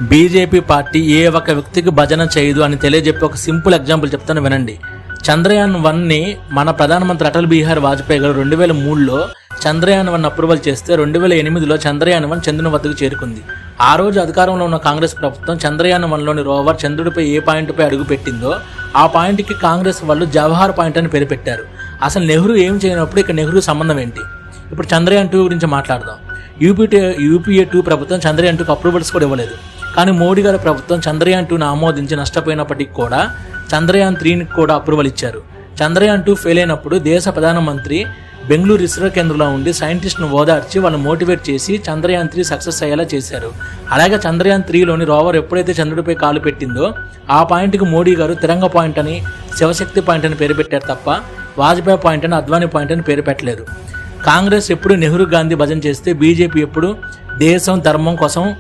BJP party ఏ ఒక్క వ్యక్తికి భజన చేయదు అని తెలియజెప్పి ఒక సింపుల్ ఎగ్జాంపుల్ చెప్తాను వినండి. చంద్రయాన్ 1ని మన ప్రధానమంత్రి అటల్ బిహారీ వాజ్పేయి గారు 2003లో చంద్రయాన్ 1 అప్రూవల్ చేస్తే 2008లో చంద్రయాన్ 1 చంద్రుని వద్దకు చేరుకుంది. ఆ రోజు అధికారంలో ఉన్న కాంగ్రెస్ ప్రభుత్వం చంద్రయాన్ 1లోని రోవర్ చంద్రుడిపై ఏ పాయింట్పై అడుగు పెట్టిందో ఆ పాయింట్కి కాంగ్రెస్ వాళ్ళు జవహర్ పాయింట్ అని పేరు పెట్టారు. అసలు నెహ్రూ ఏం చేయనప్పుడు ఇక నెహ్రూ సంబంధం ఏంటి? ఇప్పుడు చంద్రయాన్ 2 గురించి మాట్లాడదాం. యూపీఏ 2 ప్రభుత్వం చంద్రయాన్ 2కి అప్రూవల్స్ కూడా ఇవ్వలేదు. కానీ మోడీ గారి ప్రభుత్వం చంద్రయాన్ 2ను ఆమోదించి నష్టపోయినప్పటికీ కూడా చంద్రయాన్ 3ని కూడా అప్రూవల్ ఇచ్చారు. చంద్రయాన్ 2 ఫెయిల్ అయినప్పుడు దేశ ప్రధానమంత్రి బెంగళూరు ఇస్రో కేంద్రంలో ఉండి సైంటిస్ట్ను ఓదార్చి వాళ్ళని మోటివేట్ చేసి చంద్రయాన్ 3 సక్సెస్ అయ్యేలా చేశారు. అలాగే చంద్రయాన్ 3లోని రోవర్ ఎప్పుడైతే చంద్రుడిపై కాలు పెట్టిందో ఆ పాయింట్కి మోడీ గారు తిరంగ పాయింట్ అని, శివశక్తి పాయింట్ అని పేరు పెట్టారు తప్ప వాజ్పేయి పాయింట్ అని, అద్వానీ పాయింట్ అని పేరు పెట్టలేదు. కాంగ్రెస్ ఎప్పుడు నెహ్రూ గాంధీ భజన చేస్తే బీజేపీ ఎప్పుడు దేశం ధర్మం కోసం